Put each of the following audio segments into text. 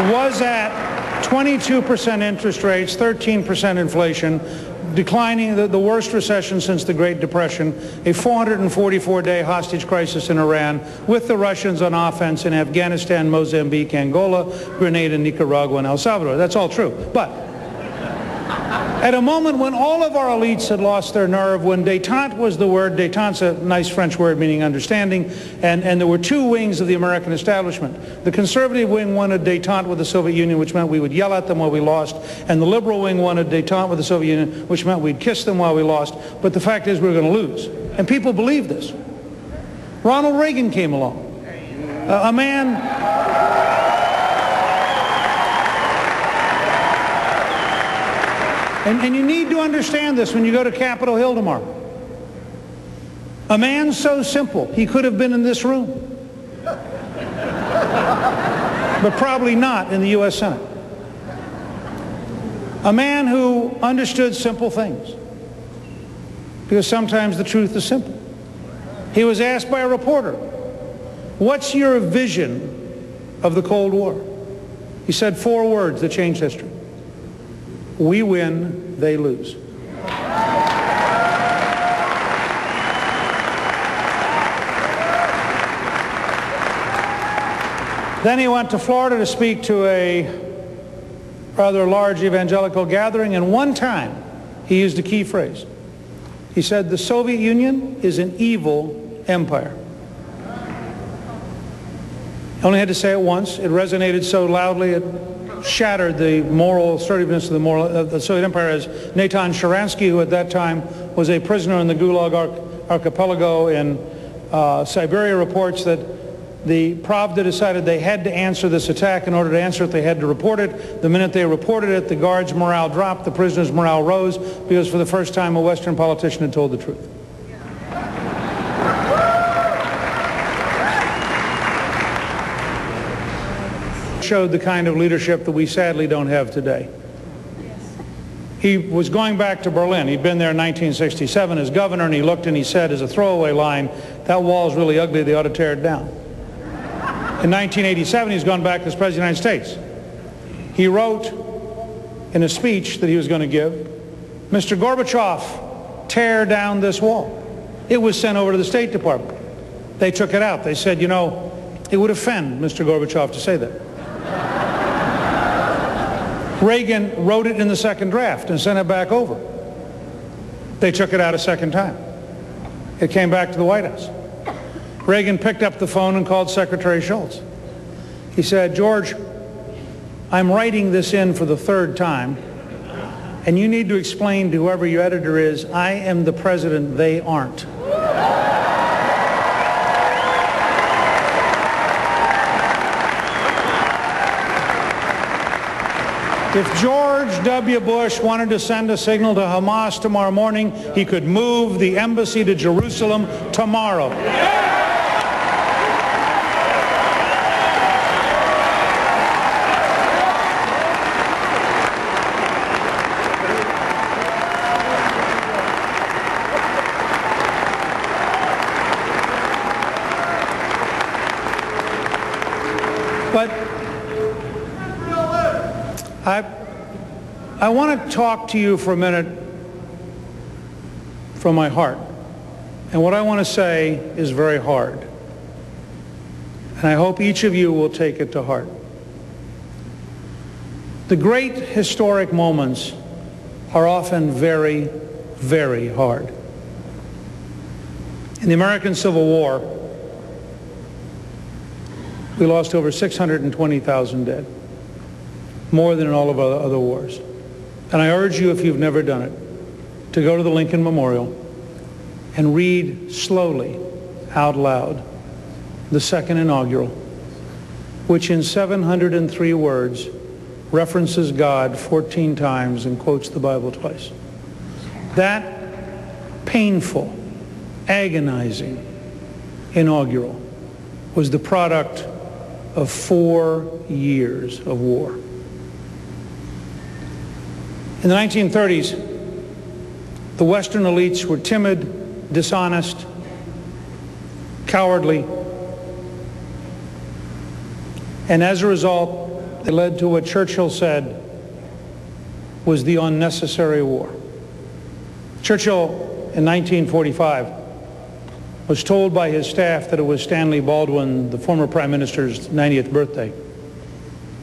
was at 22% interest rates, 13% inflation, declining, the worst recession since the Great Depression, a 444-day hostage crisis in Iran, with the Russians on offense in Afghanistan, Mozambique, Angola, Grenada, Nicaragua, and El Salvador. That's all true. But at a moment when all of our elites had lost their nerve, when détente was the word, détente's a nice French word meaning understanding, and there were two wings of the American establishment. The conservative wing wanted détente with the Soviet Union, which meant we would yell at them while we lost, and the liberal wing wanted détente with the Soviet Union, which meant we'd kiss them while we lost. But the fact is we were going to lose. And people believed this. Ronald Reagan came along. A man... And you need to understand this when you go to Capitol Hill tomorrow. A man so simple, he could have been in this room. But probably not in the U.S. Senate. A man who understood simple things. Because sometimes the truth is simple. He was asked by a reporter, "What's your vision of the Cold War?" He said 4 words that changed history. We win, they lose. Then he went to Florida to speak to a rather large evangelical gathering, and one time he used a key phrase. He said, "The Soviet Union is an evil empire." He only had to say it once. It resonated so loudly it shattered the moral assertiveness of the Soviet Empire, as Natan Sharansky, who at that time was a prisoner in the Gulag archipelago in Siberia, reports that the Pravda decided they had to answer this attack. In order to answer it, they had to report it. The minute they reported it, the guards' morale dropped, the prisoners' morale rose, because for the first time a Western politician had told the truth. Showed the kind of leadership that we sadly don't have today. He was going back to Berlin. He'd been there in 1967 as governor, and he looked and he said as a throwaway line, "That wall's really ugly, they ought to tear it down." In 1987, he's gone back as President of the United States. He wrote in a speech that he was going to give, "Mr. Gorbachev, tear down this wall." It was sent over to the State Department. They took it out. They said, "You know, it would offend Mr. Gorbachev to say that." Reagan wrote it in the second draft and sent it back over. They took it out a second time. It came back to the White House. Reagan picked up the phone and called Secretary Shultz. He said, "George, I'm writing this in for the 3rd time, and you need to explain to whoever your editor is, I am the president, they aren't." If George W. Bush wanted to send a signal to Hamas tomorrow morning, he could move the embassy to Jerusalem tomorrow. But I want to talk to you for a minute from my heart. And what I want to say is very hard. And I hope each of you will take it to heart. The great historic moments are often very, very hard. In the American Civil War, we lost over 620,000 dead, more than in all of our other wars. And I urge you, if you've never done it, to go to the Lincoln Memorial and read slowly, out loud, the second inaugural, which in 703 words references God 14 times and quotes the Bible twice. That painful, agonizing inaugural was the product of 4 years of war. In the 1930s, the Western elites were timid, dishonest, cowardly, and as a result, that led to what Churchill said was the unnecessary war. Churchill, in 1945, was told by his staff that it was Stanley Baldwin, the former Prime Minister's 90th birthday,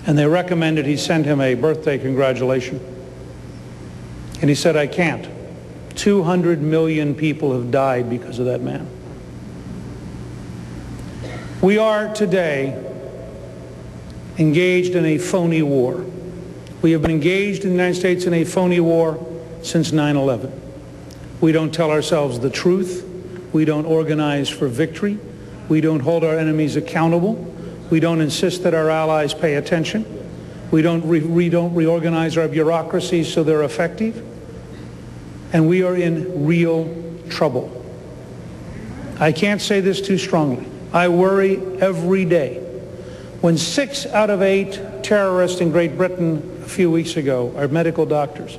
and they recommended he send him a birthday congratulation. And he said, "I can't. 200 million people have died because of that man." We are today engaged in a phony war. We have been engaged in the United States in a phony war since 9/11. We don't tell ourselves the truth. We don't organize for victory. We don't hold our enemies accountable. We don't insist that our allies pay attention. We don't reorganize our bureaucracies so they're effective. And we are in real trouble. I can't say this too strongly. I worry every day when 6 out of 8 terrorists in Great Britain a few weeks ago are medical doctors.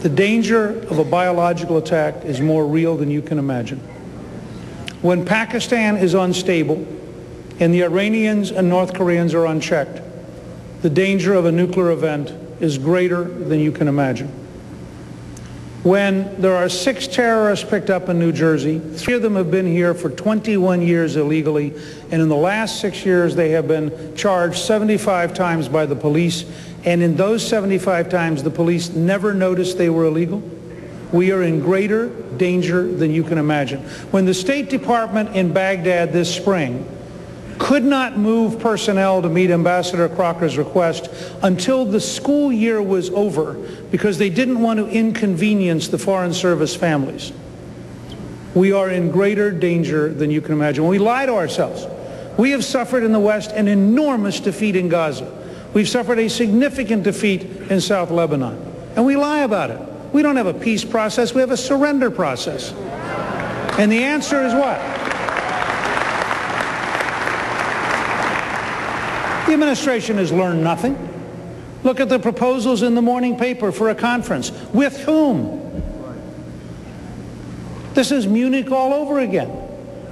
The danger of a biological attack is more real than you can imagine. When Pakistan is unstable and the Iranians and North Koreans are unchecked, the danger of a nuclear event is greater than you can imagine. When there are 6 terrorists picked up in New Jersey, 3 of them have been here for 21 years illegally, and in the last 6 years they have been charged 75 times by the police, and in those 75 times the police never noticed they were illegal. We are in greater danger than you can imagine. When the State Department in Baghdad this spring could not move personnel to meet Ambassador Crocker's request until the school year was over because they didn't want to inconvenience the Foreign Service families. We are in greater danger than you can imagine. When we lie to ourselves, we have suffered in the West an enormous defeat in Gaza. We've suffered a significant defeat in South Lebanon. And we lie about it. We don't have a peace process, we have a surrender process. And the answer is what? The administration has learned nothing. Look at the proposals in the morning paper for a conference. With whom? This is Munich all over again.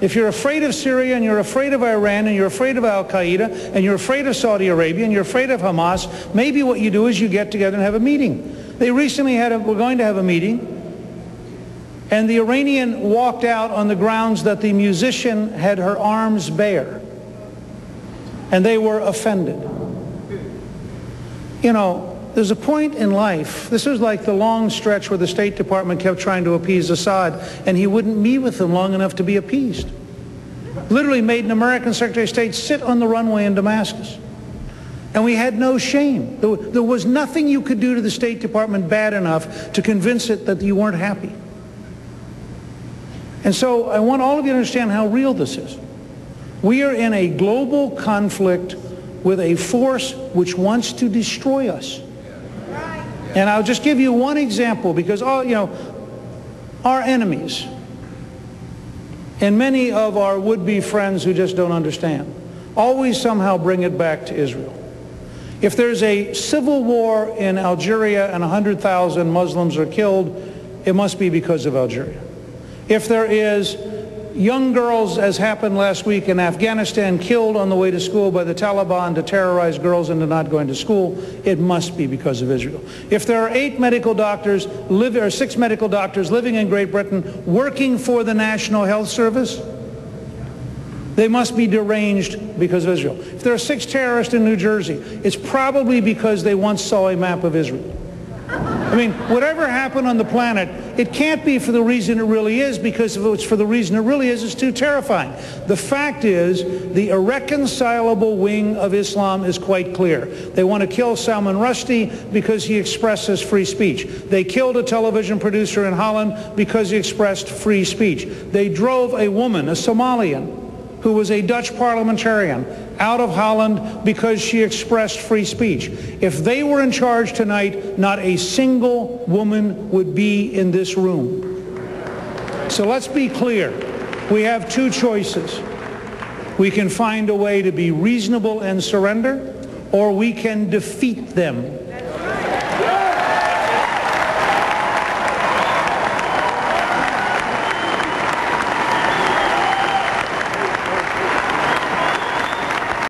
If you're afraid of Syria and you're afraid of Iran and you're afraid of Al-Qaeda and you're afraid of Saudi Arabia and you're afraid of Hamas, maybe what you do is you get together and have a meeting. They recently were going to have a meeting, and the Iranian walked out on the grounds that the musician had her arms bare. And they were offended. You know, there's a point in life, this was like the long stretch where the State Department kept trying to appease Assad, and he wouldn't meet with them long enough to be appeased. Literally made an American Secretary of State sit on the runway in Damascus. And we had no shame. There was nothing you could do to the State Department bad enough to convince it that you weren't happy. And so I want all of you to understand how real this is. We are in a global conflict with a force which wants to destroy us. And I'll just give you one example, because our enemies and many of our would-be friends who just don't understand always somehow bring it back to Israel. If there's a civil war in Algeria and 100,000 Muslims are killed, it must be because of Algeria. If there is young girls, as happened last week in Afghanistan, killed on the way to school by the Taliban to terrorize girls into not going to school, it must be because of Israel. If there are 6 medical doctors living in Great Britain working for the National Health Service, they must be deranged because of Israel. If there are 6 terrorists in New Jersey, it's probably because they once saw a map of Israel. I mean, whatever happened on the planet, it can't be for the reason it really is, because if it's for the reason it really is, it's too terrifying. The fact is, the irreconcilable wing of Islam is quite clear. They want to kill Salman Rushdie because he expresses free speech. They killed a television producer in Holland because he expressed free speech. They drove a woman, a Somalian, who was a Dutch parliamentarian, out of Holland because she expressed free speech. If they were in charge tonight, not a single woman would be in this room. So let's be clear. We have 2 choices. We can find a way to be reasonable and surrender, or we can defeat them